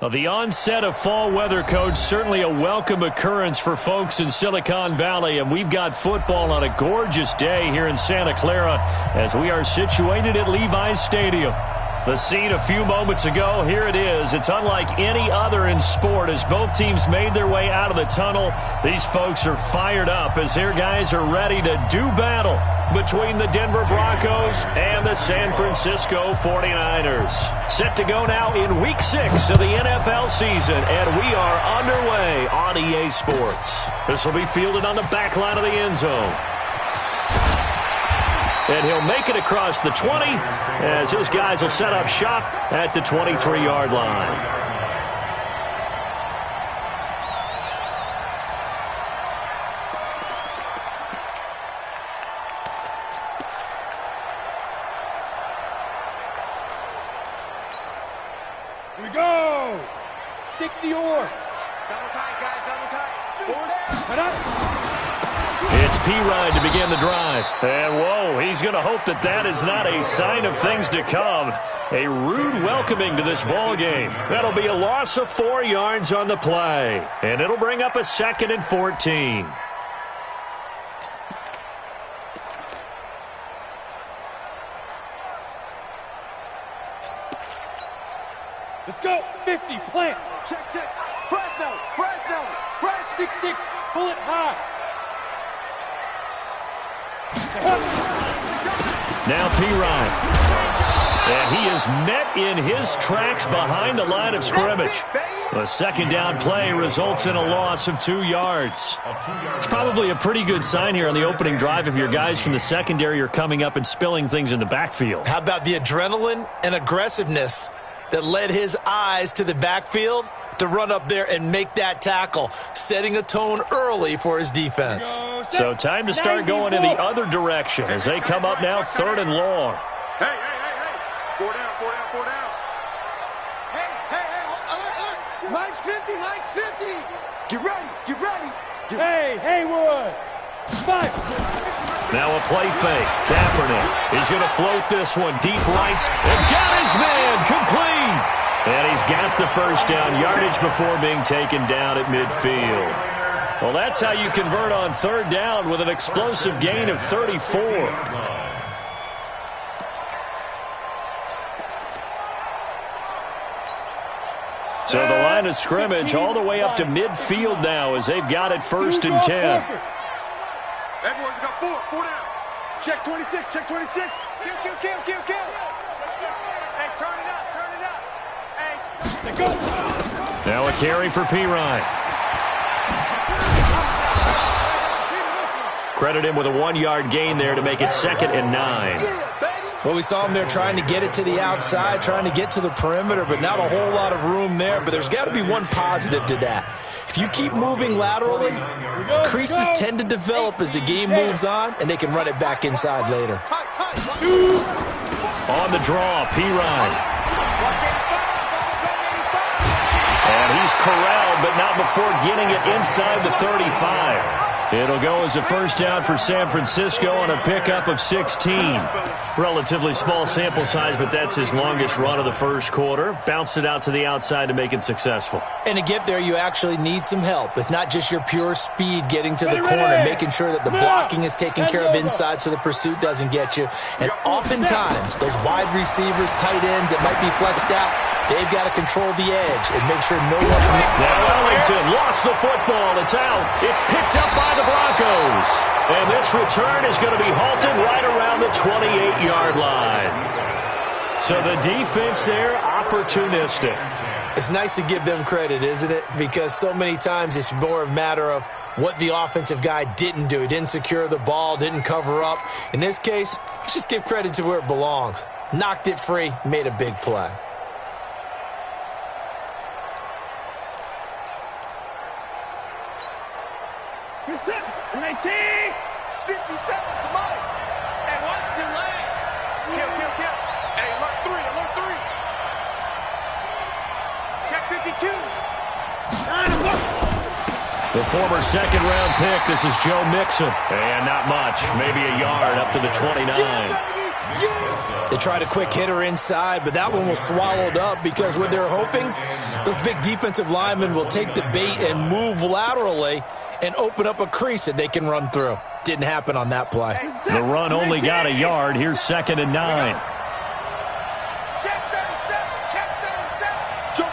Well, the onset of fall weather, Coach, certainly a welcome occurrence for folks in Silicon Valley, and we've got football on a gorgeous day here in Santa Clara as we are situated at Levi's Stadium. The scene a few moments ago, here it is. It's unlike any other in sport as both teams made their way out of the tunnel. These folks are fired up as their guys are ready to do battle between the Denver Broncos and the San Francisco 49ers. Set to go now in Week 6 of the NFL season, and we are underway on EA Sports. This will be fielded on the back line of the end zone. And he'll make it across the 20 as his guys will set up shop at the 23-yard line. Here we go. 60 or. Double tight, guys. Double tight. Forward down. Cut up. It's P-Ride to begin the drive. And, whoa, he's going to hope that that is not a sign of things to come. A rude welcoming to this ball game. That'll be a loss of 4 yards on the play. And it'll bring up a 2nd and 14. Let's go. 50. Plant. Check, check. Fresno. Fresno. Fresh 6-6. Bullet high. Now P-Ride. And he is met in his tracks behind the line of scrimmage. The second down play results in a loss of 2 yards. It's probably a pretty good sign here on the opening drive if your guys from the secondary are coming up and spilling things in the backfield. How about the adrenaline and aggressiveness that led his eyes to the backfield to run up there and make that tackle, setting a tone early for his defense. So time to start going in the other direction as they come up now 3rd and long. Hey, hey, hey, hey. 4 down, 4 down, 4 down. Hey, hey, hey. Alert. Mike's 50, Mike's 50. Get ready, get ready. Hey, Haywood. 5. Now a play fake. Kaepernick is going to float this one deep right and got his man complete. And he's got the first down yardage before being taken down at midfield. Well, that's how you convert on 3rd down with an explosive gain of 34. So the line of scrimmage all the way up to midfield now as they've got it 1st and 10. Everyone, we got 4 down. Check 26, check 26. Kill. Hey, turn it up, turn it up. Hey. Now a carry for P-Ride. Credit him with a 1-yard gain there to make it 2nd and 9. Well, we saw him there trying to get it to the outside, trying to get to the perimeter, but not a whole lot of room there. But there's got to be one positive to that. If you keep moving laterally, creases tend to develop as the game moves on, and they can run it back inside later. On the draw, P-Ride. And he's corralled, but not before getting it inside the 35. It'll go as a first down for San Francisco on a pickup of 16. Relatively small sample size, but that's his longest run of the first quarter. Bounced it out to the outside to make it successful. And to get there, you actually need some help. It's not just your pure speed getting to the corner, making sure that the blocking is taken care of inside so the pursuit doesn't get you. And oftentimes, those wide receivers, tight ends that might be flexed out, they've got to control the edge and make sure no one can... Now Ellington lost the football. It's out. It's picked up by the Broncos. And this return is going to be halted right around the 28-yard line. So the defense there, opportunistic. It's nice to give them credit, isn't it? Because so many times it's more a matter of what the offensive guy didn't do. He didn't secure the ball, didn't cover up. In this case, let's just give credit to where it belongs. Knocked it free, made a big play. Good set. 19. 57, come on. Hey, watch your leg. Kill. Hey, alert 3. Check 52. The former second-round pick, this is Joe Mixon. And not much, maybe a yard up to the 29. They tried a quick hitter inside, but that one was swallowed up because what they're hoping, those big defensive linemen will take the bait and move laterally and open up a crease that they can run through. Didn't happen on that play. The run only got a yard. Here's 2nd and 9. Check 37. Joker.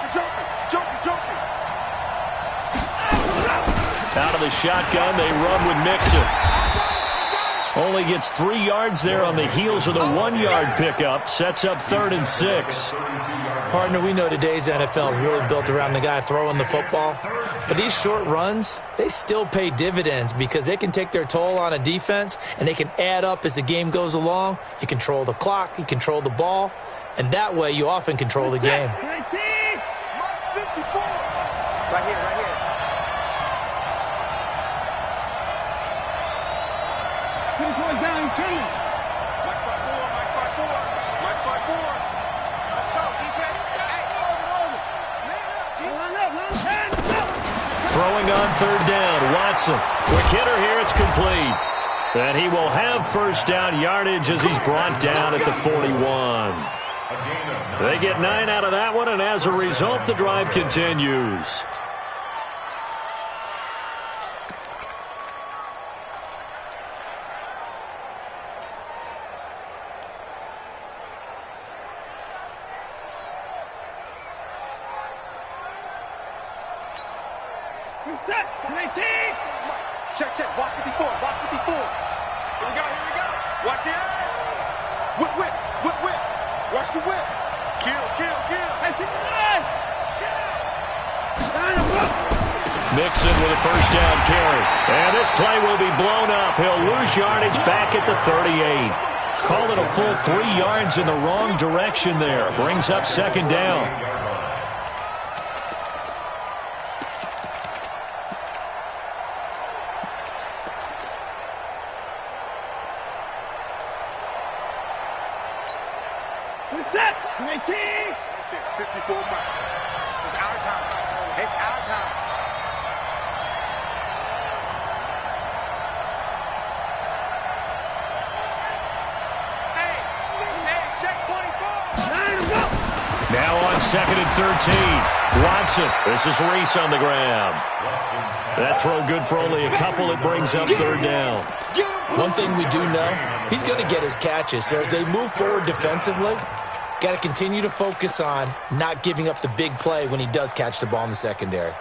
Out of the shotgun, they run with Mixon. Only gets 3 yards there on the heels of the 1-yard pickup. Sets up 3rd and 6. Partner, we know today's NFL is really built around the guy throwing the football. But these short runs, they still pay dividends because they can take their toll on a defense and they can add up as the game goes along. You control the clock, you control the ball, and that way you often control the game. 19. Mark 54. Right here. Down, turn. Mike 5-4. Let's go, defense. Hey, hold it. Man up. Throwing on 3rd down, Watson. Quick hitter here, it's complete. And he will have first down yardage as he's brought down at the 41. They get 9 out of that one, and as a result, the drive continues. Set. 19. Check. Watch 54. Here we go. Watch the eye. Whip. Watch the whip. Kill. Hey, 59. Mixon with a first down carry. And this play will be blown up. He'll lose yardage back at the 38. Call it a full 3 yards in the wrong direction there. Brings up 2nd down. Set. 19. 54 mark. It's our time. Hey, check 24. Now on 2nd and 13. Watson. This is Reese on the ground. That throw good for only a couple. It brings up 3rd down. One thing we do know, he's going to get his catches. So as they move forward defensively, got to continue to focus on not giving up the big play when he does catch the ball in the secondary.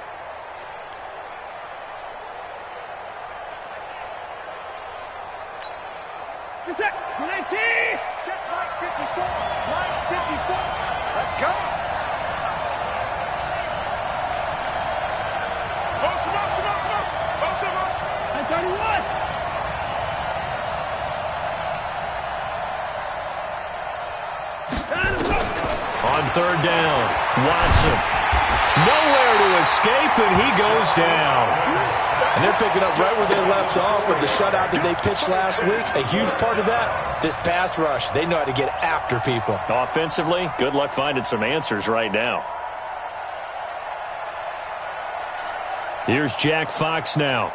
Set. 19. Check line 54. Let's go. Motion. 31. On 3rd down, Watson. Nowhere to escape, and he goes down. And they're picking up right where they left off with the shutout that they pitched last week. A huge part of that, this pass rush. They know how to get after people. Offensively, good luck finding some answers right now. Here's Jack Fox now.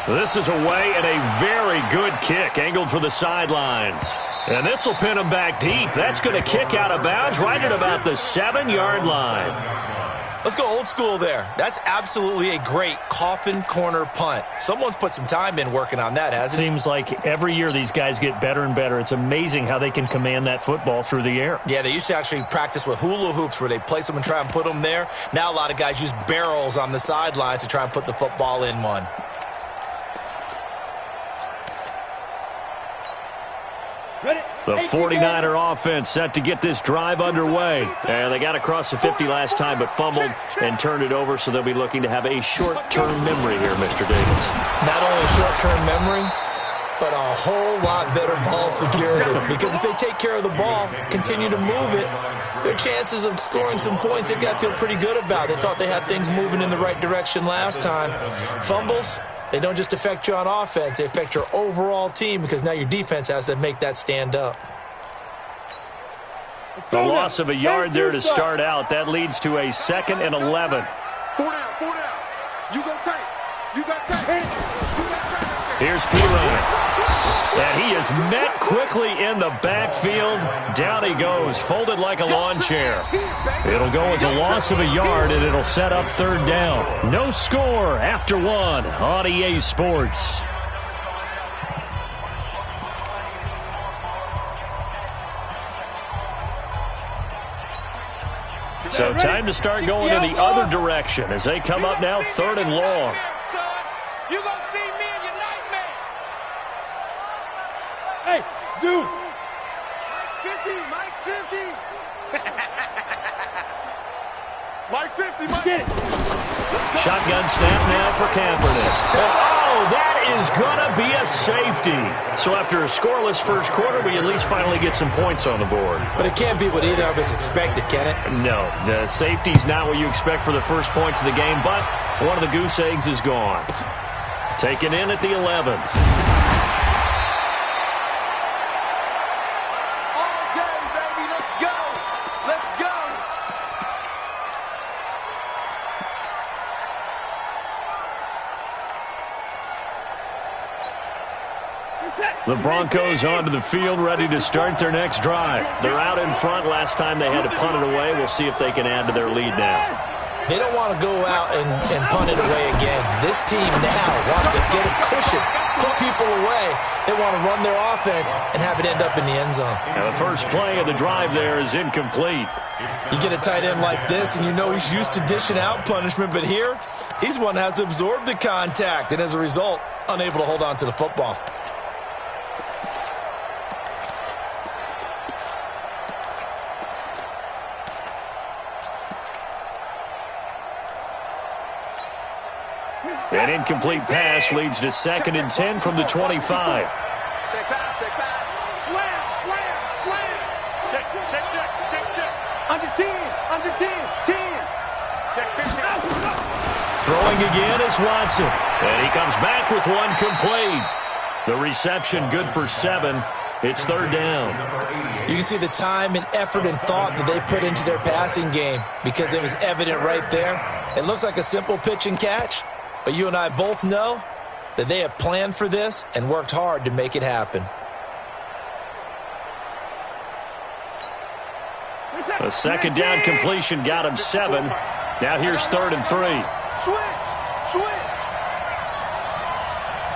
This is away and a very good kick angled for the sidelines. And this will pin him back deep. That's going to kick out of bounds right at about the 7-yard line. Let's go old school there. That's absolutely a great coffin corner punt. Someone's put some time in working on that, hasn't it? Seems like every year these guys get better and better. It's amazing how they can command that football through the air. Yeah, they used to actually practice with hula hoops where they place them and try and put them there. Now a lot of guys use barrels on the sidelines to try and put the football in one. The 49er offense set to get this drive underway. And they got across the 50 last time but fumbled and turned it over, so they'll be looking to have a short-term memory here, Mr. Davis. Not only a short-term memory, but a whole lot better ball security. Because if they take care of the ball, continue to move it, their chances of scoring some points, they've got to feel pretty good about. They thought they had things moving in the right direction last time. Fumbles, they don't just affect you on offense, they affect your overall team because now your defense has to make that stand up. The loss of a yard there to start out. That leads to a 2nd and 11. 4 down, 4 down. You go tight. You got tight. Here's Pirine. And he is met quickly in the backfield. Down he goes, folded like a lawn chair. It'll go as a loss of a yard, and it'll set up 3rd down. No score after 1 on EA Sports. So time to start going in the other direction as they come up now 3rd and long. You gonna see me in your nightmare. Hey, Zoo. Mike's 50. Mike's 50. Mike 50. Mike. Get it. Shotgun snap now for Kaepernick. Oh, that is going to be a safety. So after a scoreless first quarter, we at least finally get some points on the board. But it can't be what either of us expected, can it? No, the safety's not what you expect for the first points of the game, but one of the goose eggs is gone. Taken in at the 11. All day, baby. Let's go. Let's go. The Broncos onto the field, ready to start their next drive. They're out in front. Last time they had to punt it away. We'll see if they can add to their lead now. They don't want to go out and punt it away again. This team now wants to get a cushion, put people away. They want to run their offense and have it end up in the end zone. Now the first play of the drive there is incomplete. You get a tight end like this, and you know he's used to dishing out punishment, but here, he's one that has to absorb the contact, and as a result, unable to hold on to the football. An incomplete pass leads to 2nd and 10 from the 25. Check pass, check pass. Slam, slam, slam. Check, check, check, check, check. Under 10, under 10, 10. Check 15. Throwing again is Watson. And he comes back with one complete. The reception good for 7. It's 3rd down. You can see the time and effort and thought that they put into their passing game because it was evident right there. It looks like a simple pitch and catch, but you and I both know that they have planned for this and worked hard to make it happen. A 2nd down completion got him 7. Now here's 3rd and 3. Switch, switch.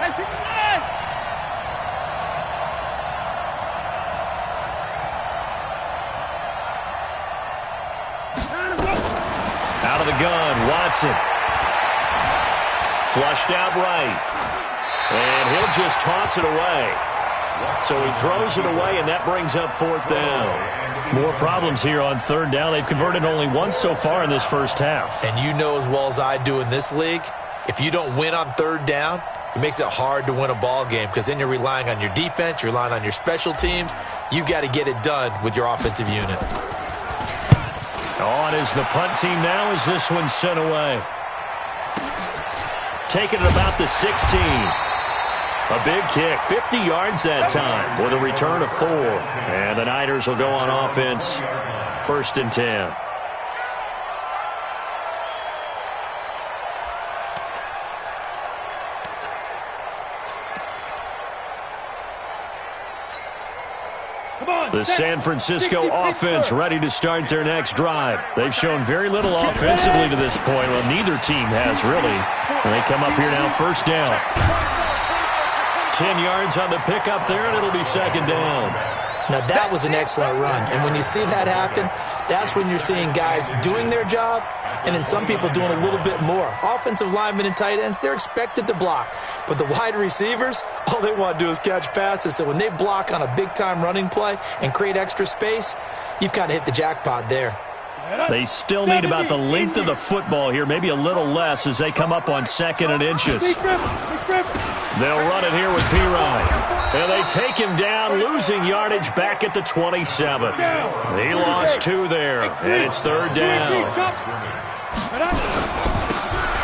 Hey, 59. Out of the gun, Watson. Flushed out right. And he'll just toss it away. So he throws it away, and that brings up 4th down. More problems here on 3rd down. They've converted only once so far in this first half. And you know as well as I do in this league, if you don't win on 3rd down, it makes it hard to win a ball game because then you're relying on your defense, you're relying on your special teams. You've got to get it done with your offensive unit. On is the punt team now as this one's sent away. Taking it about the 16. A big kick, 50 yards that time with a return of 4. And the Niners will go on offense, 1st and 10. The San Francisco offense ready to start their next drive. They've shown very little offensively to this point. Well, neither team has really. And they come up here now, 1st down. 10 yards on the pickup there, and it'll be 2nd down. Now, that was an excellent run. And when you see that happen, that's when you're seeing guys doing their job and then some people doing a little bit more. Offensive linemen and tight ends, they're expected to block. But the wide receivers, all they want to do is catch passes. So when they block on a big-time running play and create extra space, you've kind of hit the jackpot there. They still need about the length of the football here, maybe a little less as they come up on 2nd and inches. They'll run it here with P-Ryan. And they take him down, losing yardage back at the 27. He lost 2 there, and it's 3rd down.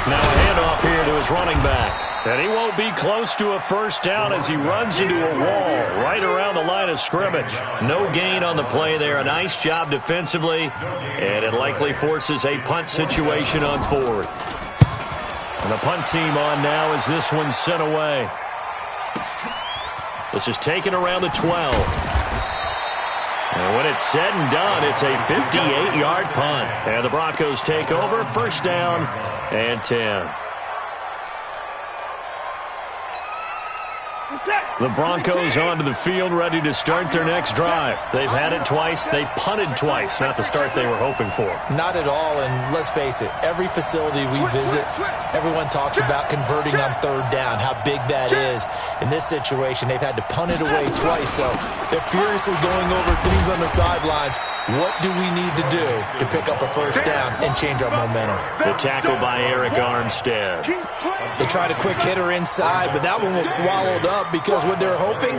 Now a handoff here to his running back. And he won't be close to a 1st down as he runs into a wall right around the line of scrimmage. No gain on the play there. A nice job defensively, and it likely forces a punt situation on 4th. And the punt team on now as this one's sent away. This is taken around the 12. And when it's said and done, it's a 58-yard punt. And the Broncos take over, 1st down and 10. The Broncos onto the field, ready to start their next drive. They've had it twice. They've punted twice. Not the start they were hoping for. Not at all, and let's face it, every facility we visit, everyone talks about converting on 3rd down, how big that is. In this situation, they've had to punt it away twice, so they're furiously going over things on the sidelines. What do we need to do to pick up a 1st down and change our momentum? The tackle by Eric Armstead. They tried a quick hitter inside, but that one was swallowed up because what they're hoping,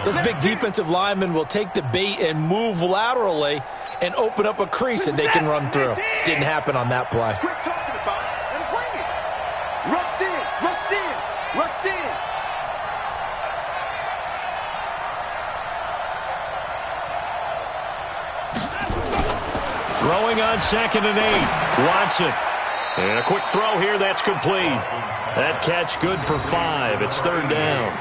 those big defensive linemen will take the bait and move laterally and open up a crease that they can run through. Didn't happen on that play. Quit talking about it and bring it. Rush in, rush in, rush in. Throwing on 2nd and 8. Watson. And a quick throw here. That's complete. That catch good for 5. It's 3rd down.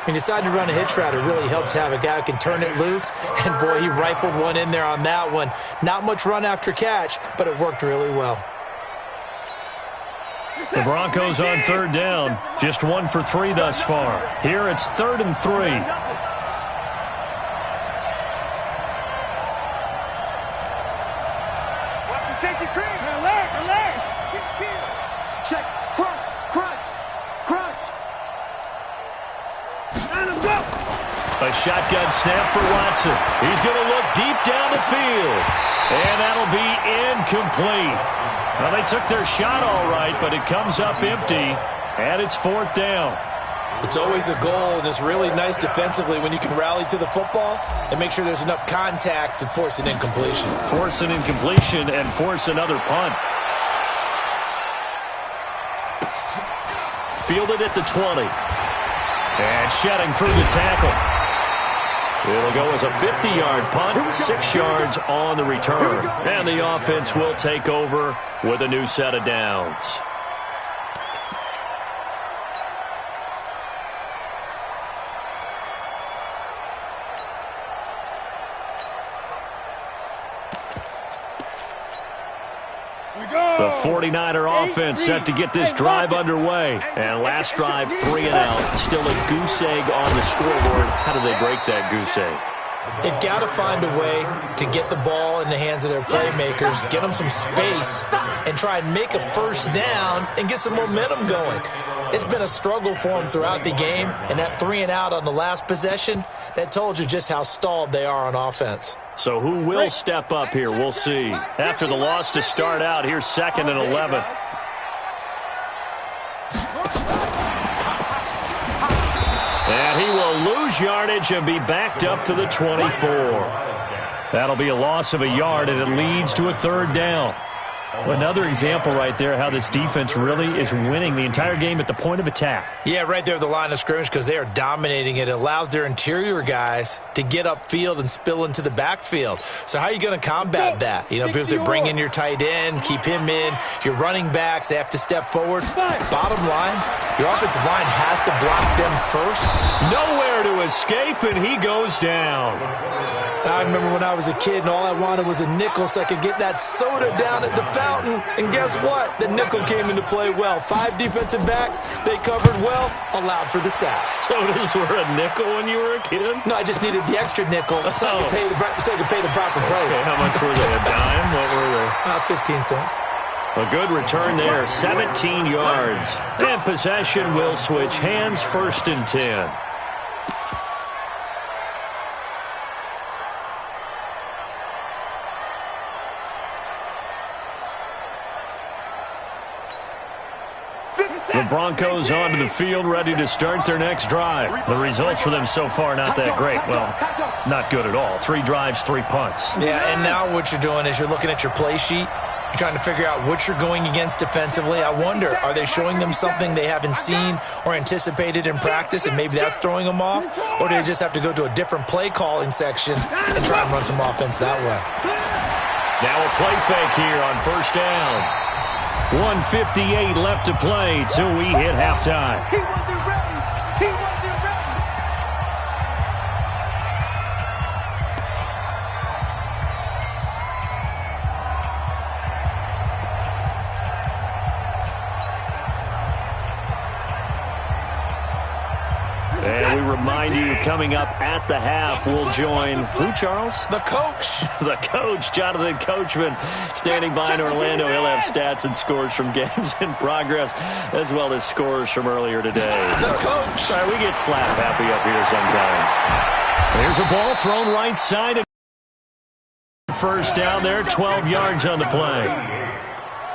He decided to run a hitch route. It really helps to have a guy who can turn it loose. And, boy, he rifled one in there on that one. Not much run after catch, but it worked really well. The Broncos on 3rd down. Just 1 for 3 thus far. Here it's 3rd and 3. Watch the safety cream. Alert. Check. Crunch. A shotgun snap for Watson. He's going to look deep down the field. And that'll be incomplete. Well, they took their shot all right, but it comes up empty. And it's 4th down. It's always a goal, and it's really nice defensively when you can rally to the football and make sure there's enough contact to force an incompletion. Force an incompletion and force another punt. Fielded at the 20. And shedding through the tackle. It'll go as a 50-yard punt, 6 yards on the return. And the offense will take over with a new set of downs. The 49er offense set to get this drive underway. And last drive, 3 and out. Still a goose egg on the scoreboard. How do they break that goose egg? They've got to find a way to get the ball in the hands of their playmakers, get them some space, and try and make a 1st down and get some momentum going. It's been a struggle for them throughout the game, and that 3 and out on the last possession, that told you just how stalled they are on offense. So who will step up here? We'll see. After the loss to start out, here's 2nd and 11. And he will lose yardage and be backed up to the 24. That'll be a loss of a yard, and it leads to a 3rd down. Another example right there how this defense really is winning the entire game at the point of attack. Yeah, right there at the line of scrimmage because they are dominating it. It allows their interior guys to get upfield and spill into the backfield. So how are you going to combat that? You know, people say bring in your tight end, keep him in. Your running backs, they have to step forward. Bottom line, your offensive line has to block them first. Nowhere to escape, and he goes down. I remember when I was a kid and all I wanted was a nickel so I could get that soda down at the fountain. And guess what? The nickel came into play well. 5 defensive backs, they covered well, allowed for the sack. Sodas were a nickel when you were a kid? No, I just needed the extra nickel so I could pay the proper price. Okay, how much were they? A dime? What were they? 15 cents. A good return there, 17 yards. And possession will switch hands, 1st and 10. The Broncos onto the field, ready to start their next drive. The results for them so far not that great. Well, not good at all. 3 drives, 3 punts. Yeah, and now what you're doing is you're looking at your play sheet. You're trying to figure out what you're going against defensively. I wonder, are they showing them something they haven't seen or anticipated in practice, and maybe that's throwing them off? Or do they just have to go to a different play calling section and try and run some offense that way? Now a play fake here on first down. 1:58 left to play till we hit halftime. He wasn't ready. He wasn't ready. And we remind you, coming up at the half, we'll join who, Charles? The coach. The coach, Jonathan Coachman, standing by in Orlando. He'll have stats and scores from games in progress, as well as scores from earlier today. The coach. Sorry, we get slap happy up here sometimes. There's a ball thrown right side. First down there, 12 yards on the play.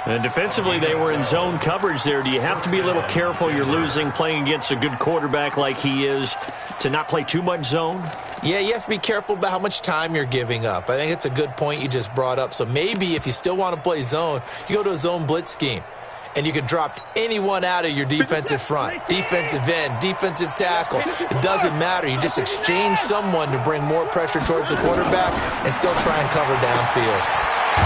And defensively, they were in zone coverage there. Do you have to be a little careful? You're losing, playing against a good quarterback like he is, to not play too much zone? Yeah, you have to be careful about how much time you're giving up. I think it's a good point you just brought up. So maybe if you still want to play zone, you go to a zone blitz scheme. And you can drop anyone out of your defensive front, defensive end, defensive tackle. It doesn't matter. You just exchange someone to bring more pressure towards the quarterback and still try and cover downfield.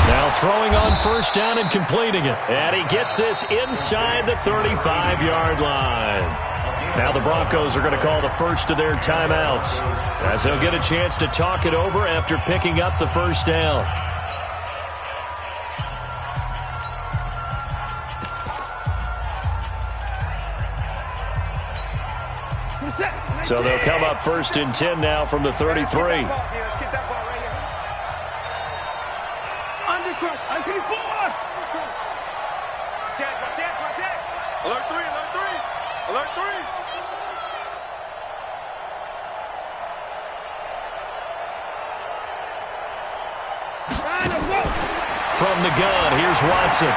Now throwing on first down and completing it. And he gets this inside the 35-yard line. Now the Broncos are going to call the first of their timeouts, as they'll get a chance to talk it over after picking up the first down. So they'll come up first and 10 now from the 33. Alert 3, alert 3, alert 3. From the gun, here's Watson.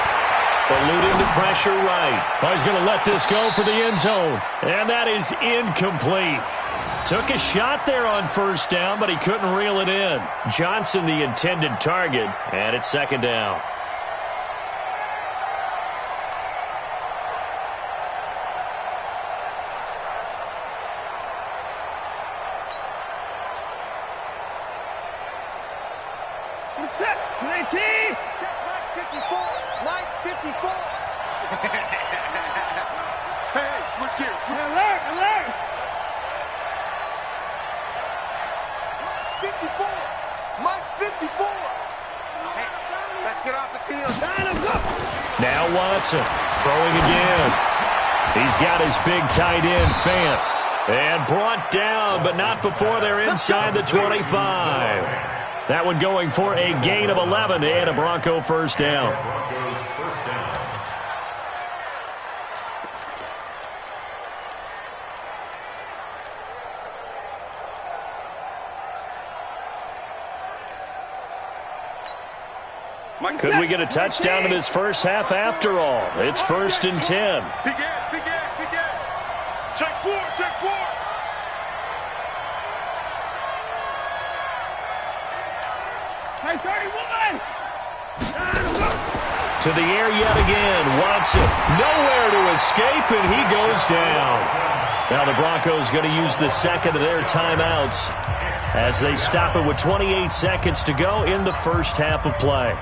Eluding the pressure right. Oh, he's going to let this go for the end zone. And that is incomplete. Took a shot there on first down, but he couldn't reel it in. Johnson, the intended target, and it's second down. Hey, switch gears. Alert, alert. 54. Mike's 54. Hey, let's get off the field. Now Watson throwing again. He's got his big tight end, Fant. And brought down, but not before they're inside the 25. That one going for a gain of 11 and a Bronco first down. Could we get a touchdown in this first half after all? It's first and 10. Begin. Check four. Hey, 31. To the air yet again. Watson nowhere to escape, and he goes down. Now the Broncos going to use the second of their timeouts as they stop it with 28 seconds to go in the first half of play.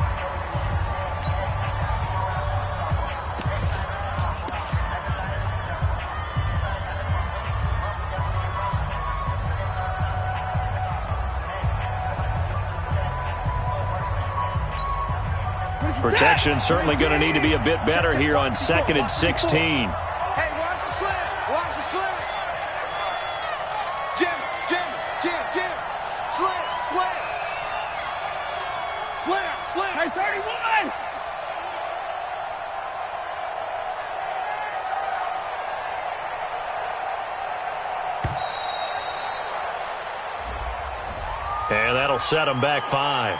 Protection certainly going to need to be a bit better here on 2nd and 16. Hey, watch the slant. Watch the slant. Jim. Slant. Hey, 31. And that'll set them back 5.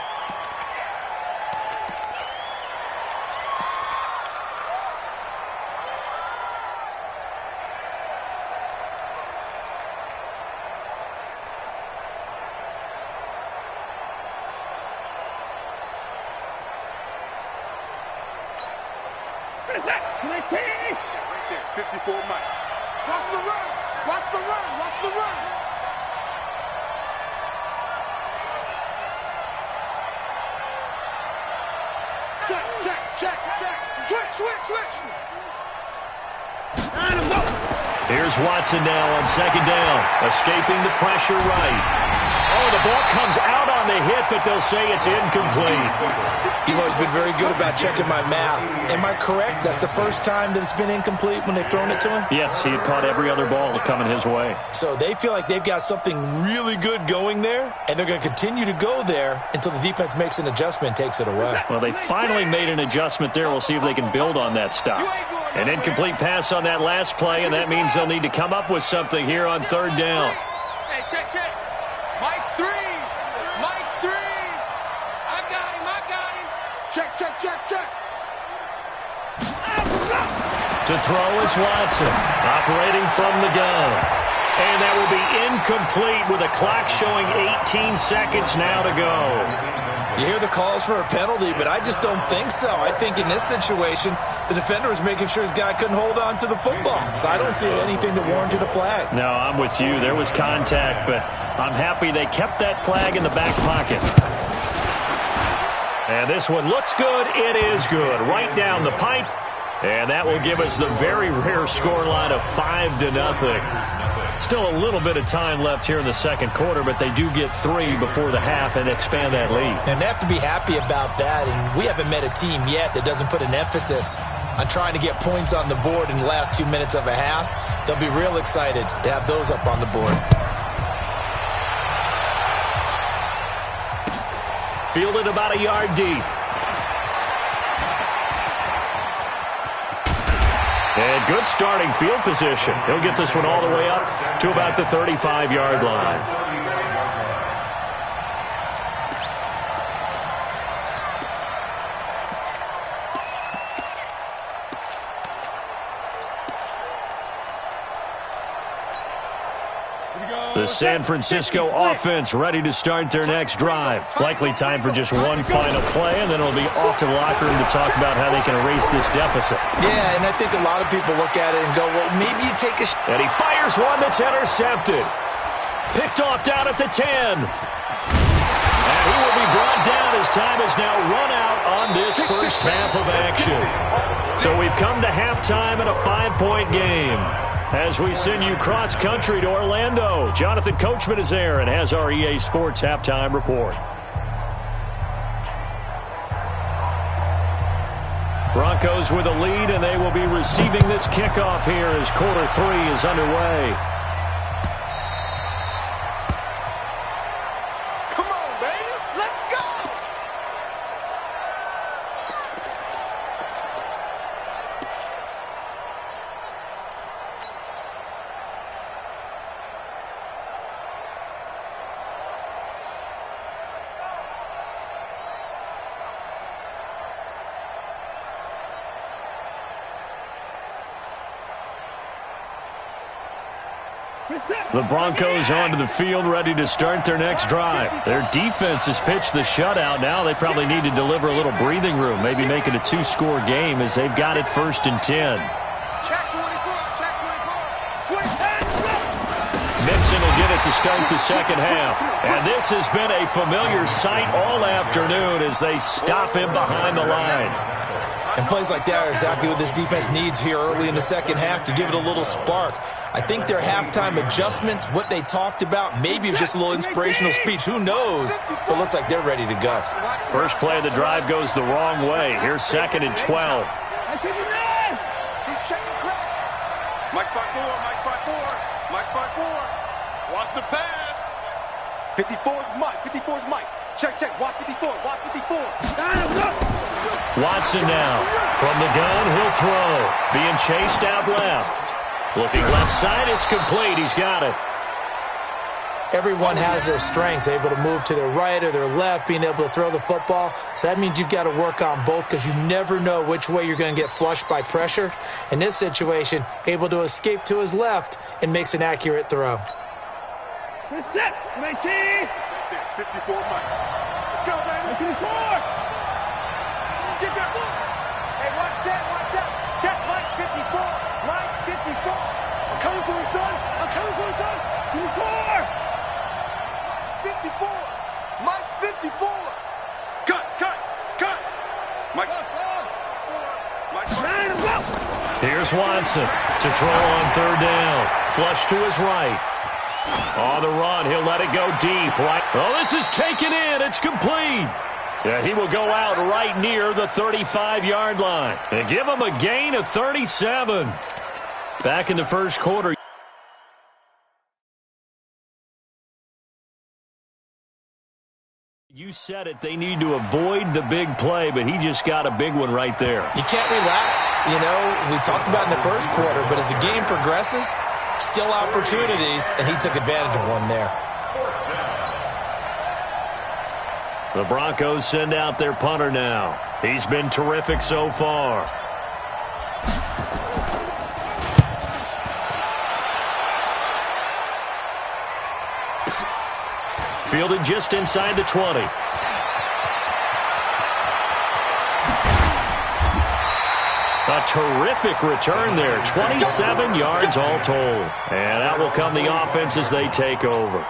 Right there, 54 Mike. Watch the run. Watch the run. Watch the run. Check. Switch. Here's Watson now on second down, escaping the pressure right. Oh, the ball comes out on the hit, but they'll say it's incomplete. You've always been very good about checking my math. Am I correct? That's the first time that it's been incomplete when they've thrown it to him? Yes, he had caught every other ball coming his way. So they feel like they've got something really good going there, and they're going to continue to go there until the defense makes an adjustment and takes it away. Well, they finally made an adjustment there. We'll see if they can build on that stop. An incomplete pass on that last play, and that means they'll need to come up with something here on third down. Hey, check. Mike 3. I got him. Check. To throw is Watson, operating from the gun. And that will be incomplete with a clock showing 18 seconds now to go. You hear the calls for a penalty, but I just don't think so. I think in this situation, the defender was making sure his guy couldn't hold on to the football. So I don't see anything that warranted a flag. No, I'm with you. There was contact, but I'm happy they kept that flag in the back pocket. And this one looks good. It is good. Right down the pipe. And that will give us the very rare scoreline of 5-0. Still a little bit of time left here in the second quarter, but they do get 3 before the half and expand that lead. And they have to be happy about that. And we haven't met a team yet that doesn't put an emphasis on trying to get points on the board in the last 2 minutes of a half. They'll be real excited to have those up on the board. Fielded about a yard deep. And good starting field position. He'll get this one all the way up to about the 35-yard line. The San Francisco offense ready to start their next drive. Likely time for just one final play, and then it'll be off to the locker room to talk about how they can erase this deficit. Yeah, and I think a lot of people look at it and go, well, maybe you take a shot. And he fires one that's intercepted. Picked off down at the 10. And he will be brought down as time is now run out on this first half of action. So we've come to halftime in a 5-point game. As we send you cross-country to Orlando, Jonathan Coachman is there and has our EA Sports halftime report. Broncos with a lead, and they will be receiving this kickoff here as quarter 3 is underway. Come on, baby. Let's go. The Broncos onto the field, ready to start their next drive. Their defense has pitched the shutout. Now they probably need to deliver a little breathing room, maybe make it a 2-score game as they've got it 1st and 10. Check 24. Mixon will get it to start the second half. And this has been a familiar sight all afternoon as they stop him behind the line. And plays like that are exactly what this defense needs here early in the second half to give it a little spark. I think their halftime adjustments, what they talked about, maybe it was just a little inspirational speech. Who knows? But looks like they're ready to go. First play of the drive goes the wrong way. Here's 2nd and 12. He's checking Cray. Mike 5-4. Watch the pass. 54's Mike. Check. Watch 54. Watson now. From the gun, he'll throw. Being chased out left. Looking left side, it's complete. He's got it. Everyone has their strengths, able to move to their right or their left, being able to throw the football. So that means you've got to work on both because you never know which way you're going to get flushed by pressure. In this situation, able to escape to his left and makes an accurate throw. We're set. 19. 54 Mike. Let's go, baby. 54. Get that ball. Hey, watch that. coming for you, son. I'm coming for you, son. Give me 4. 54. Mike 54. Cut. Mike. Line him up. Here's Watson to throw on third down. Flush to his right. On the run, he'll let it go deep. Right. Oh, this is taken in. It's complete. Yeah, he will go out right near the 35-yard line. And give him a gain of 37. Back in the first quarter. You said it. They need to avoid the big play, but he just got a big one right there. You can't relax. You know, we talked about in the first quarter, but as the game progresses, still opportunities, and he took advantage of one there. The Broncos send out their punter now. He's been terrific so far. Fielded just inside the 20. A terrific return there. 27 yards all told. And out will come the offense as they take over.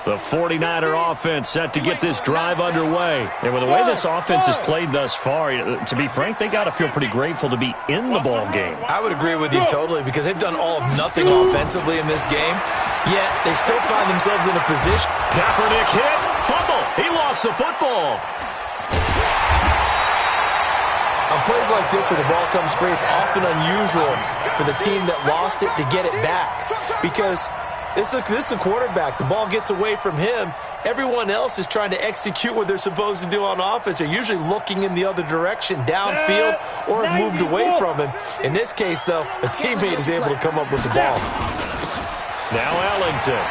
The 49er offense set to get this drive underway. And with the way this offense has played thus far, to be frank, they got to feel pretty grateful to be in the ball game. I would agree with you totally because they've done all of nothing offensively in this game, yet they still find themselves in a position. Kaepernick hit, fumble. He lost the football. On plays like this where the ball comes free, it's often unusual for the team that lost it to get it back because this is the quarterback. The ball gets away from him. Everyone else is trying to execute what they're supposed to do on offense. They're usually looking in the other direction, downfield, or have moved away from him. In this case, though, a teammate is able to come up with the ball. Now Ellington.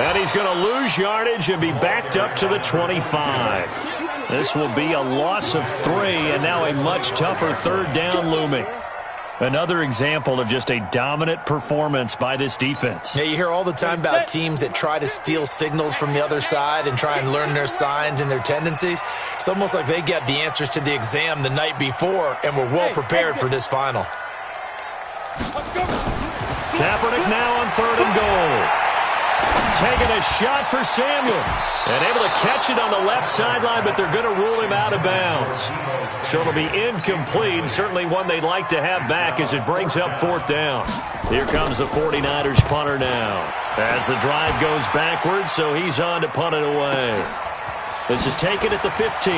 And he's going to lose yardage and be backed up to the 25. This will be a loss of 3, and now a much tougher third down looming. Another example of just a dominant performance by this defense. Yeah, you hear all the time about teams that try to steal signals from the other side and try and learn their signs and their tendencies. It's almost like they get the answers to the exam the night before and were well prepared for this final. Kaepernick now on 3rd and goal. Taking a shot for Samuel. And able to catch it on the left sideline, but they're going to rule him out of bounds. So it'll be incomplete. Certainly one they'd like to have back as it brings up 4th down. Here comes the 49ers punter now. As the drive goes backwards, so he's on to punt it away. This is taken at the 15.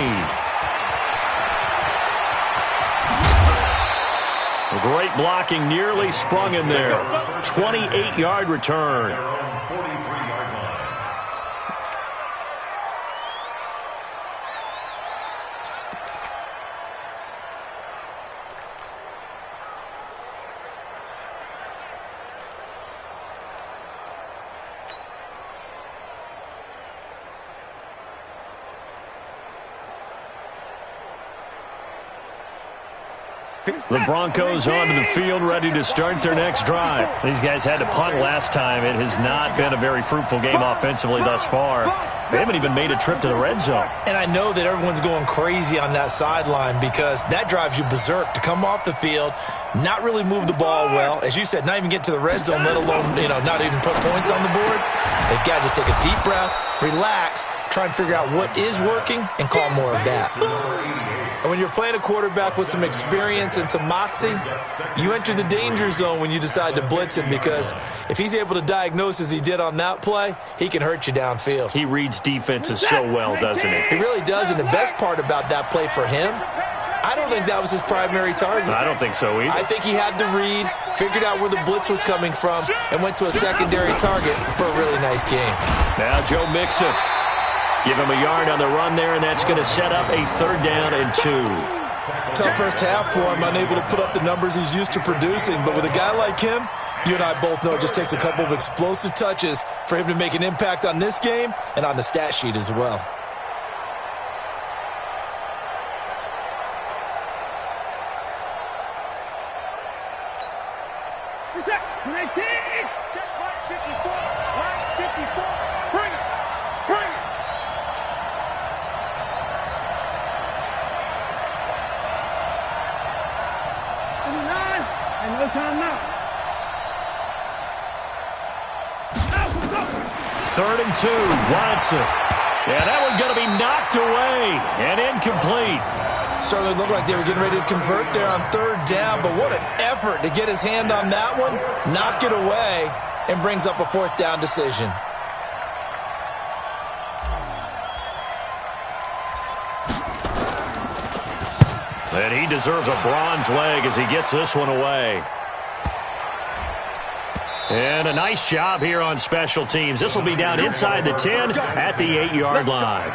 Great blocking, nearly sprung him there. 28-yard return. The Broncos onto the field, ready to start their next drive. These guys had to punt last time. It has not been a very fruitful game offensively thus far. They haven't even made a trip to the red zone. And I know that everyone's going crazy on that sideline because that drives you berserk to come off the field, not really move the ball well. As you said, not even get to the red zone, let alone, not even put points on the board. They've got to just take a deep breath, relax, try and figure out what is working, and call more of that. And when you're playing a quarterback with some experience and some moxie, you enter the danger zone when you decide to blitz him because if he's able to diagnose as he did on that play, he can hurt you downfield. He reads defenses so well, doesn't he? He really does, and the best part about that play for him, I don't think that was his primary target. I don't think so either. I think he had the read, figured out where the blitz was coming from, and went to a secondary target for a really nice game. Now Joe Mixon. Give him a yard on the run there, and that's going to set up a 3rd down and 2. Tough first half for him, unable to put up the numbers he's used to producing. But with a guy like him, you and I both know it just takes a couple of explosive touches for him to make an impact on this game and on the stat sheet as well. Reset. 3rd and 2. Watson. Yeah, that one's going to be knocked away and incomplete. Certainly looked like they were getting ready to convert there on 3rd down, but what an effort to get his hand on that one, knock it away, and brings up a 4th down decision. And he deserves a bronze leg as he gets this one away. And a nice job here on special teams. This will be down inside the 10 at the 8-yard line.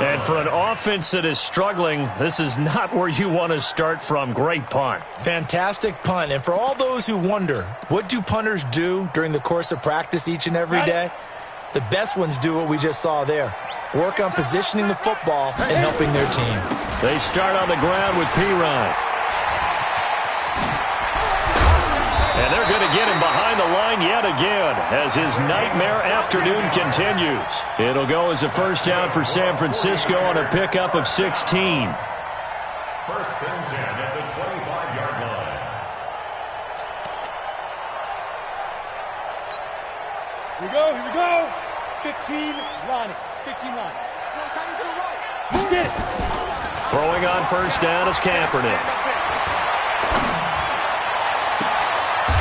And for an offense that is struggling, this is not where you want to start from. Great punt. Fantastic punt. And for all those who wonder, what do punters do during the course of practice each and every day? The best ones do what we just saw there. Work on positioning the football and helping their team. They start on the ground with P-Ryan. And they're going to get him behind the line yet again as his nightmare afternoon continues. It'll go as a 1st down for San Francisco on a pickup of 16. 1st and 10 at the 25-yard line. Here we go. 15 line. 15 line. Get it. Throwing on 1st down is Kaepernick.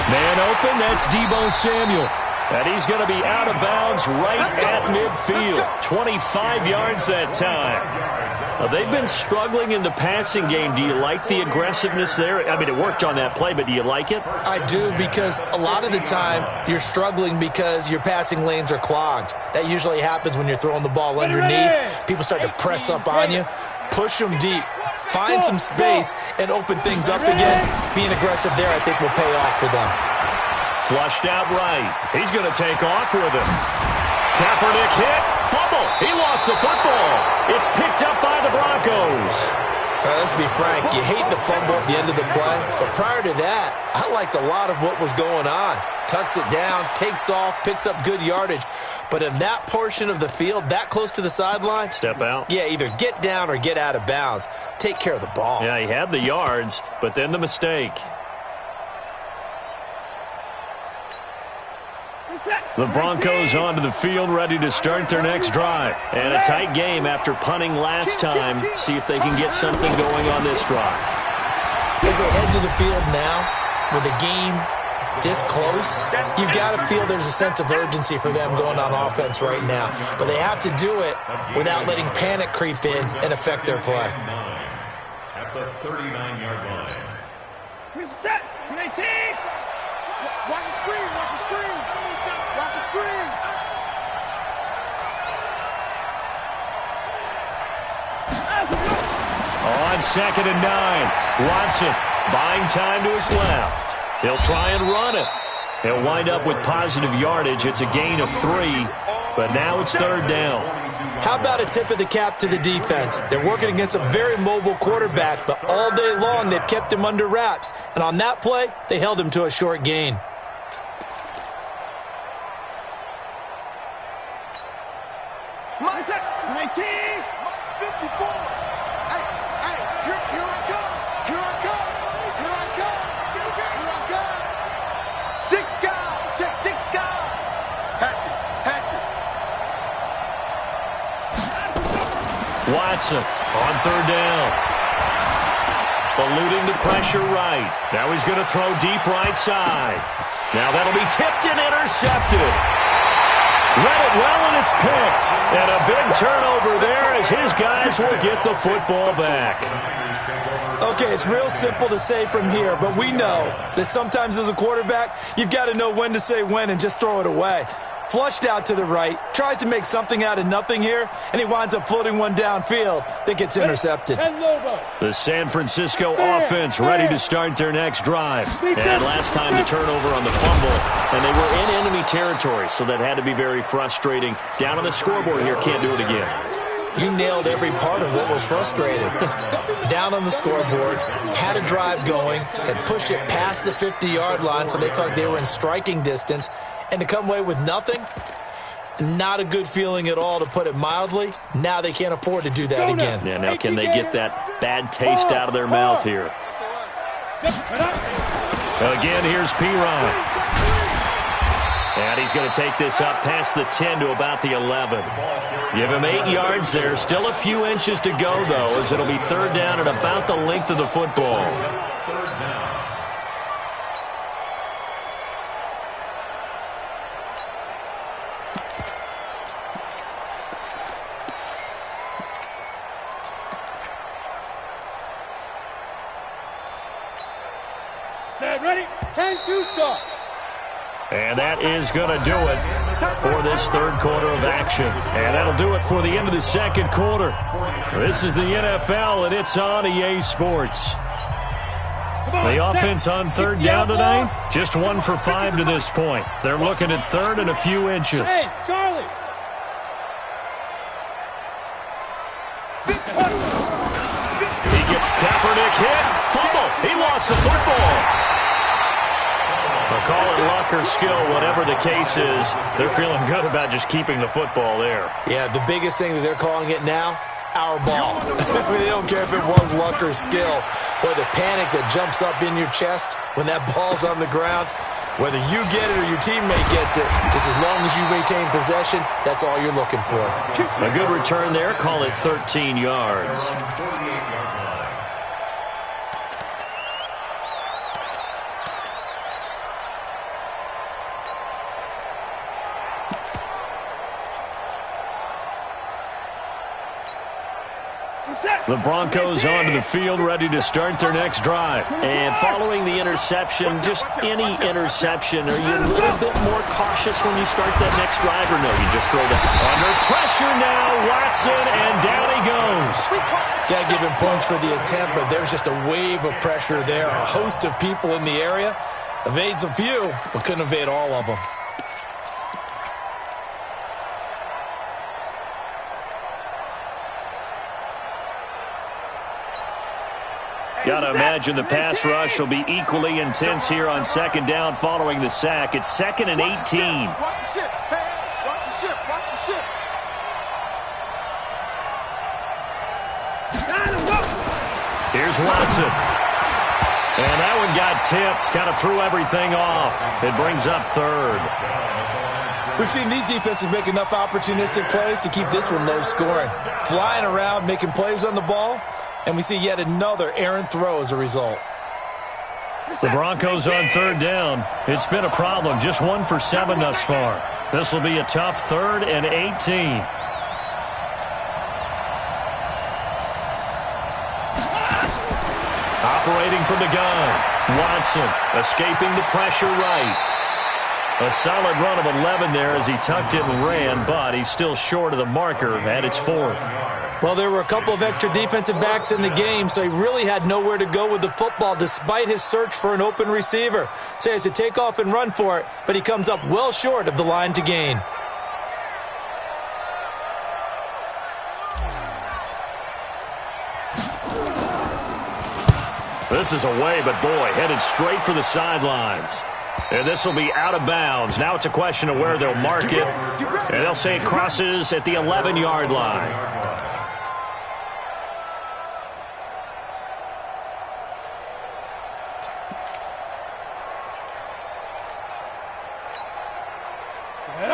Man open, that's Deebo Samuel. And he's going to be out of bounds right at midfield. 25 yards that time. They've been struggling in the passing game. Do you like the aggressiveness there? I mean, it worked on that play, but do you like it? I do, because a lot of the time you're struggling because your passing lanes are clogged. That usually happens when you're throwing the ball underneath. People start to press up on you. Push them deep. Find some space and open things up again. Being aggressive there, I think, will pay off for them. Flushed out right. He's going to take off with it. Kaepernick hit. Fumble. He lost the football. It's picked up by the Broncos. Let's be frank. You hate the fumble at the end of the play. But prior to that, I liked a lot of what was going on. Tucks it down, takes off, picks up good yardage. But in that portion of the field, that close to the sideline, step out. Yeah, either get down or get out of bounds. Take care of the ball. Yeah, he had the yards, but then the mistake. The Broncos onto the field, ready to start their next drive. And a tight game after punting last time. See if they can get something going on this drive. As they head to the field now, with the game this close, you've got to feel there's a sense of urgency for them going on offense right now. But they have to do it without letting panic creep in and affect their play. At the 39-yard line. Here's set. 19. Watch the screen. Watch the screen. Watch the screen. On 2nd and 9, Watson buying time to his left. He'll try and run it. He'll wind up with positive yardage. It's a gain of 3, but now it's 3rd down. How about a tip of the cap to the defense? They're working against a very mobile quarterback, but all day long they've kept him under wraps. And on that play, they held him to a short gain. My set. 19. 54. Hey, here I come. Here I come. Here I come. Here I come. Sick guy. Check, sick guy. Hatchet. Watson on 3rd down. Eluding the pressure right. Now he's going to throw deep right side. Now that'll be tipped and intercepted. Read it well, and it's picked. And a big turnover there as his guys will get the football back. Okay, it's real simple to say from here, but we know that sometimes as a quarterback, you've got to know when to say when and just throw it away. Flushed out to the right, tries to make something out of nothing here, and he winds up floating one downfield that gets intercepted. The San Francisco offense ready to start their next drive. And last time the turnover on the fumble, and they were in enemy territory, so that had to be very frustrating. Down on the scoreboard here, can't do it again. You nailed every part of what was frustrating. Down on the scoreboard, had a drive going, and pushed it past the 50-yard line so they thought they were in striking distance, and to come away with nothing, not a good feeling at all, to put it mildly. Now they can't afford to do that again. Yeah, now can they get that bad taste out of their mouth here? Again, here's P-Ryan. And he's going to take this up past the 10 to about the 11. Give him 8 yards there. Still a few inches to go, though, as it'll be third down at about the length of the football. Set, ready? 10-2 start. And that is going to do it for this third quarter of action. And that'll do it for the end of the second quarter. This is the NFL, and it's on EA Sports. The offense on third down tonight, just 1 for 5 to this point. They're looking at third and a few inches. Hey, Charlie. He gets Kaepernick hit. Fumble. He lost the football. I'll call it luck or skill, whatever the case is. They're feeling good about just keeping the football there. Yeah, the biggest thing that they're calling it now, our ball. They don't care if it was luck or skill. But the panic that jumps up in your chest when that ball's on the ground, whether you get it or your teammate gets it, just as long as you retain possession, that's all you're looking for. A good return there. Call it 13 yards. The Broncos onto the field, ready to start their next drive. And following the interception, just any interception, are you a little bit more cautious when you start that next drive, or no, you just throw that? Under pressure now, Watson, and down he goes. Got to give him points for the attempt, but there's just a wave of pressure there. A host of people in the area. Evades a few, but couldn't evade all of them. Got to imagine the pass rush will be equally intense here on second down following the sack. It's 2nd and 18. Watch the ship. Hey, watch the ship. Watch the ship. Here's Watson. And that one got tipped. Kind of threw everything off. It brings up third. We've seen these defenses make enough opportunistic plays to keep this one low scoring. Flying around, making plays on the ball. And we see yet another errant throw as a result. The Broncos on third down. It's been a problem. Just 1 for 7 thus far. This will be a tough 3rd and 18. Operating from the gun. Watson escaping the pressure right. A solid run of 11 there as he tucked it and ran, but he's still short of the marker, and it's 4th. Well, there were a couple of extra defensive backs in the game, so he really had nowhere to go with the football despite his search for an open receiver. So he has to take off and run for it, but he comes up well short of the line to gain. This is away, but boy, headed straight for the sidelines. And this will be out of bounds. Now it's a question of where they'll mark it. And they'll say it crosses at the 11-yard line.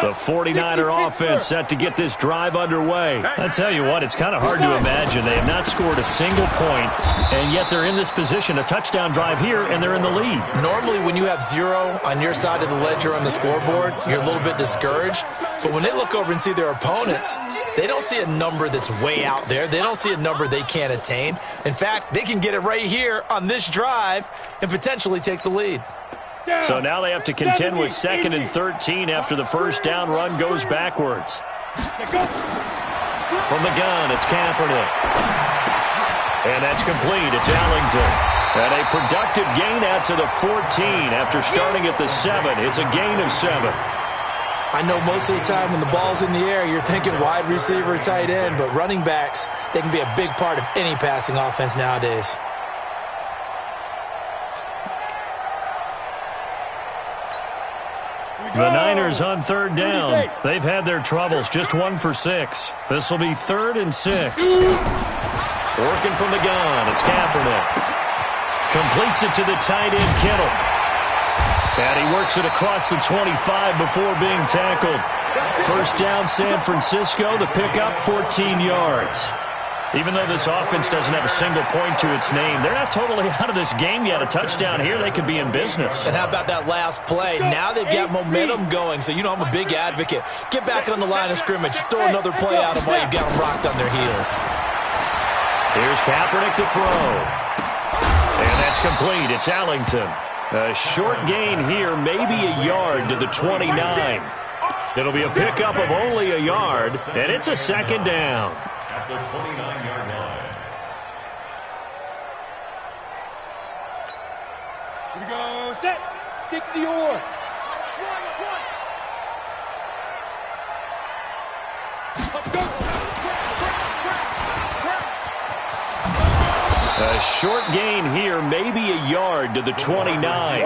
The 49er offense set to get this drive underway. I tell you what, it's kind of hard to imagine. They have not scored a single point, and yet they're in this position. A touchdown drive here, and they're in the lead. Normally, when you have 0 on your side of the ledger on the scoreboard, you're a little bit discouraged. But when they look over and see their opponents, they don't see a number that's way out there. They don't see a number they can't attain. In fact, they can get it right here on this drive and potentially take the lead. So now they have to contend with 2nd and 13 after the first down run goes backwards. From the gun, it's Kaepernick. And that's complete. It's Ellington. And a productive gain out to the 14 after starting at the 7. It's a gain of 7. I know most of the time when the ball's in the air, you're thinking wide receiver, tight end, but running backs, they can be a big part of any passing offense nowadays. The Niners on third down. They've had their troubles. Just 1 for 6. This will be 3rd and 6. Working from the gun. It's Kaepernick. Completes it to the tight end, Kittle. And he works it across the 25 before being tackled. First down, San Francisco. The pickup, 14 yards. Even though this offense doesn't have a single point to its name, they're not totally out of this game yet. A touchdown here, they could be in business. And how about that last play? Now they've got momentum going, so you know I'm a big advocate. Get back on the line of scrimmage. Throw another play at them while you've got them rocked on their heels. Here's Kaepernick to throw. And that's complete. It's Allington. A short gain here, maybe a yard to the 29. It'll be a pickup of only a yard, and it's a second down. At the 29-yard line. Here we go, set, 60 or. Let's go. A short gain here, maybe a yard to the 29.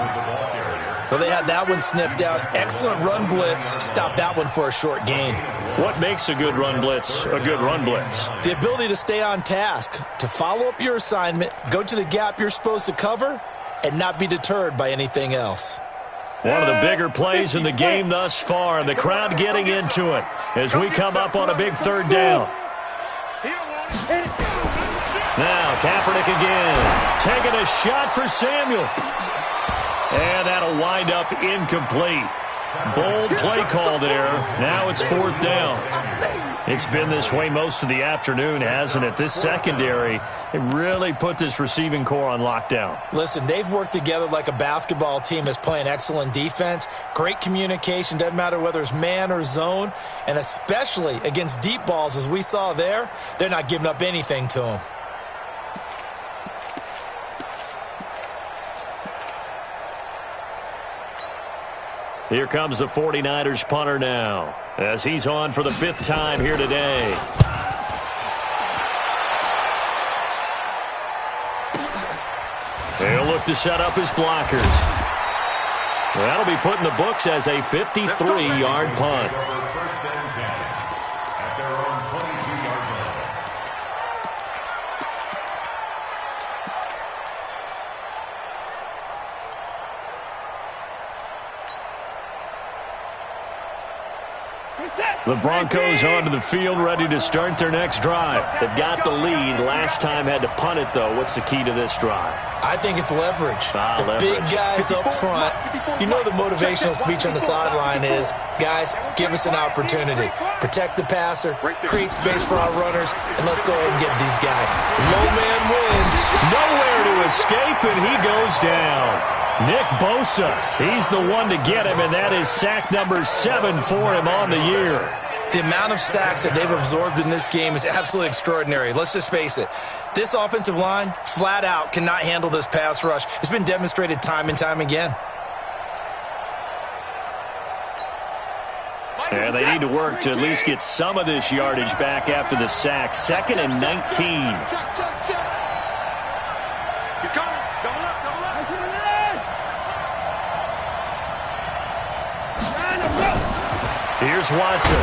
Well, they had that one sniffed out. Excellent run blitz. Stop that one for a short gain. What makes a good run blitz a good run blitz? The ability to stay on task, to follow up your assignment, go to the gap you're supposed to cover, and not be deterred by anything else. One of the bigger plays in the game thus far, and the crowd getting into it as we come up on a big third down. Now, Kaepernick again, taking a shot for Samuel. And that'll wind up incomplete. Bold play call there. Now it's fourth down. It's been this way most of the afternoon, hasn't it? This secondary, it really put this receiving core on lockdown. Listen, they've worked together like a basketball team that's playing excellent defense. Great communication, doesn't matter whether it's man or zone. And especially against deep balls, as we saw there, they're not giving up anything to them. Here comes the 49ers punter now, as he's on for the 5th time here today. He'll look to set up his blockers. That'll be put in the books as a 53-yard punt. First and 10 at their own 22-yard line. The Broncos onto the field, ready to start their next drive. They've got the lead. Last time had to punt it, though. What's the key to this drive? I think it's leverage. The leverage. Big guys up front. You know the motivational speech on the sideline is, guys, give us an opportunity. Protect the passer, create space for our runners, and let's go ahead and get these guys. Low man wins. Nowhere to escape, and he goes down. Nick Bosa, he's the one to get him, and that is sack number 7 for him on the year. The amount of sacks that they've absorbed in this game is absolutely extraordinary. Let's just face it. This offensive line, flat out, cannot handle this pass rush. It's been demonstrated time and time again. And they need to work to at least get some of this yardage back after the sack. 2nd and 19. Check. He's coming. Double up. Here's Watson.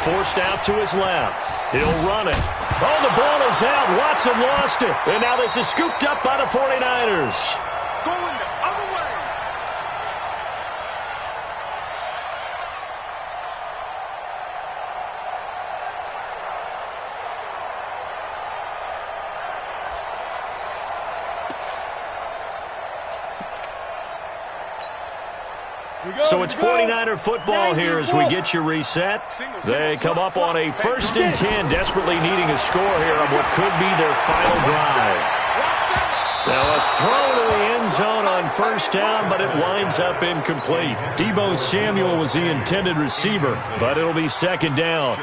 Forced out to his left. He'll run it. Oh, the ball is out. Watson lost it. And now this is scooped up by the 49ers. Going the other way. So it's 49er football here as we get you reset. They come up on a 1st and 10, desperately needing a score here on what could be their final drive. Now a throw to the end zone on 1st down, but it winds up incomplete. Deebo Samuel was the intended receiver, but it'll be 2nd down.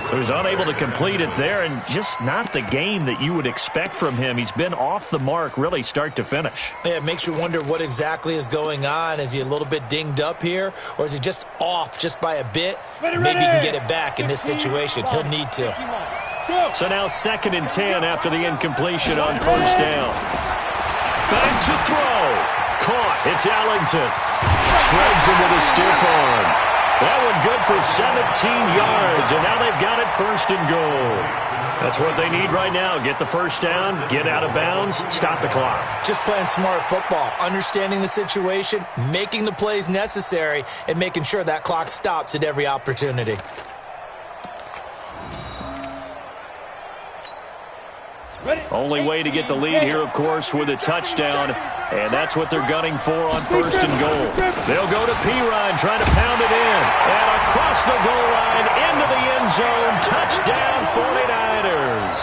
So he's unable to complete it there, and just not the game that you would expect from him. He's been off the mark really start to finish. Yeah, it makes you wonder what exactly is going on. Is he a little bit dinged up here, or is he just off just by a bit? Maybe he can get it back in this situation. He'll need to. So now 2nd and 10 after the incompletion on 1st down. Back to throw. Caught. It's Allington. Shreds him with a stiff arm. That one good for 17 yards, and now they've got it first and goal. That's what they need right now. Get the first down, get out of bounds, stop the clock. Just playing smart football, understanding the situation, making the plays necessary, and making sure that clock stops at every opportunity. Only way to get the lead here, of course, with a touchdown, and that's what they're gunning for on first and goal. They'll go to Pirine, trying to pound it in, and across the goal line, into the end zone, touchdown 49ers.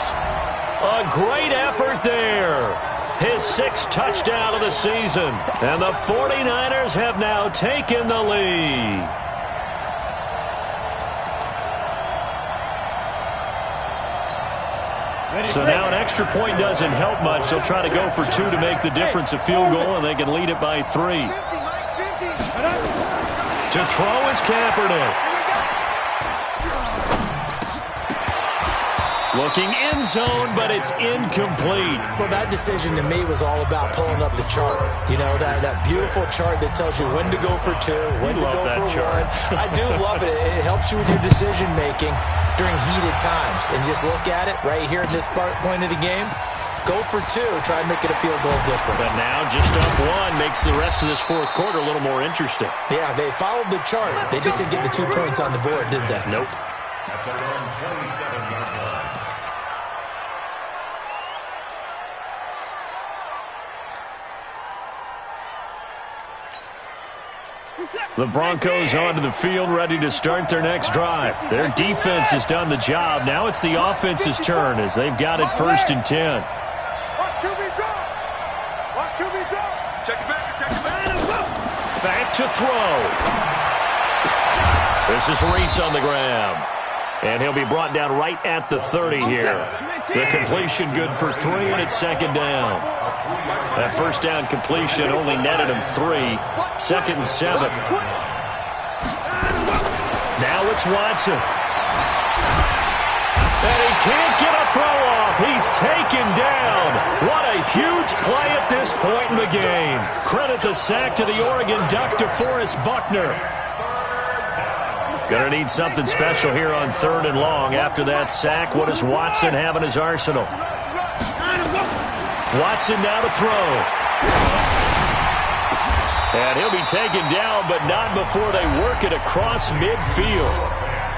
A great effort there. His 6th touchdown of the season, and the 49ers have now taken the lead. So now an extra point doesn't help much. They'll try to go for 2 to make the difference a field goal, and they can lead it by 3. To throw is Kaepernick. Looking end zone, but it's incomplete. Well, that decision to me was all about pulling up the chart. You know, that beautiful chart that tells you when to go for 2, when to go for 1. I do love it. It helps you with your decision-making during heated times. And just look at it right here at this point of the game. Go for 2. Try and make it a field goal difference. But now just up 1 makes the rest of this fourth quarter a little more interesting. Yeah, they followed the chart. They just didn't get the 2 points on the board, did they? Nope. At their own 27-yard line. The Broncos onto the field, ready to start their next drive. Their defense has done the job. Now it's the offense's turn as they've got it first and 10. Back to throw. This is Reese on the ground. And he'll be brought down right at the 30 here. The completion good for 3, and it's second down. That first down completion only netted him 3. Second and 7. Now it's Watson. And he can't get a throw off. He's taken down. What a huge play at this point in the game. Credit the sack to the Oregon Duck, DeForest Buckner. Going to need something special here on 3rd and long. After that sack, what does Watson have in his arsenal? Watson now to throw. And he'll be taken down, but not before they work it across midfield.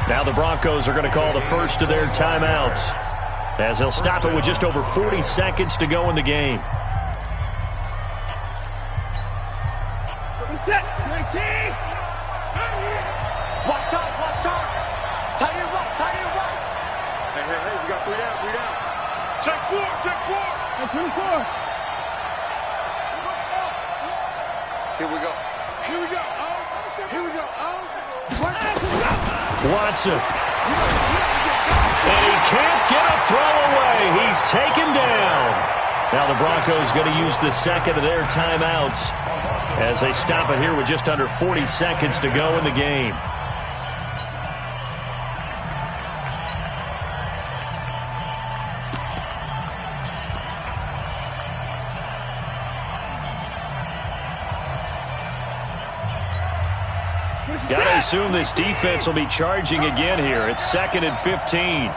Now the Broncos are going to call the first of their timeouts, as they'll stop it with just over 40 seconds to go in the game. Set, 19. Watch out, watch out. Tight end right, tight end right. Hey, we got 3 down. Check 4. Hey, 24. Here we go. Watson. And he can't get a throw away. He's taken down. Now the Broncos going to use the second of their timeouts as they stop it here with just under 40 seconds to go in the game. Got to assume this defense will be charging again here. It's 2nd and 15.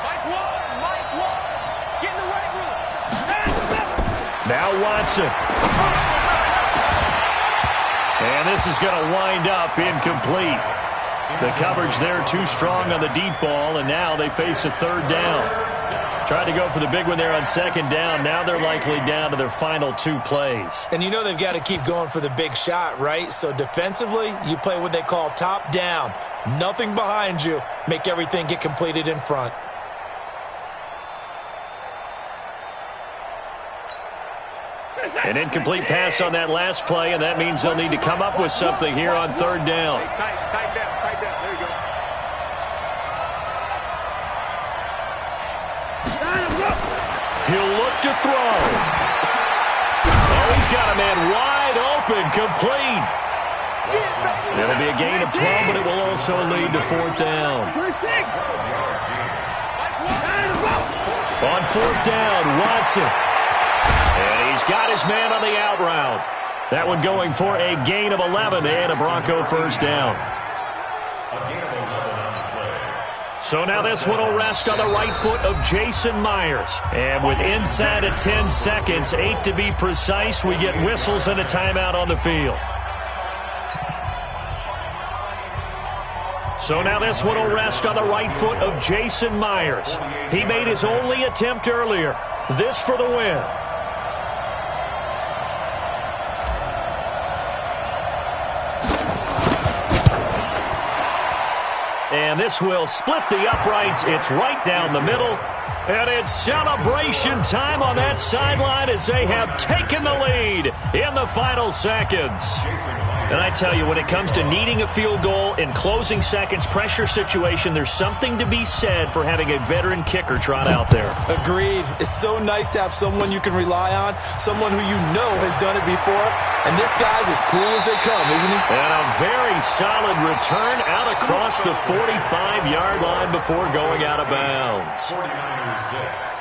Mike Wall. Get in the right room. Now Watson. And this is going to wind up incomplete. The coverage there too strong on the deep ball, and now they face a 3rd down. Tried to go for the big one there on 2nd down. Now they're likely down to their final 2 plays. And you know they've got to keep going for the big shot, right? So defensively, you play what they call top down. Nothing behind you. Make everything get completed in front. An incomplete pass on that last play, and that means they'll need to come up with something here on 3rd down. Tight down. There you go. He'll look to throw. Oh, he's got a man wide open, complete. It'll be a gain of 12, but it will also lead to 4th down. On 4th down, Watson. And he's got his man on the out route. That one going for a gain of 11 and a Bronco first down. So now this one will rest on the right foot of Jason Myers. And with inside of 10 seconds, 8 to be precise, we get whistles and a timeout on the field. So now this one will rest on the right foot of Jason Myers. He made his only attempt earlier. This for the win. And this will split the uprights. It's right down the middle. And it's celebration time on that sideline as they have taken the lead in the final seconds. And I tell you, when it comes to needing a field goal in closing seconds, pressure situation, there's something to be said for having a veteran kicker trot out there. Agreed. It's so nice to have someone you can rely on, someone who you know has done it before. And this guy's as cool as they come, isn't he? And a very solid return out across the 45-yard line before going out of bounds. 49ers 6.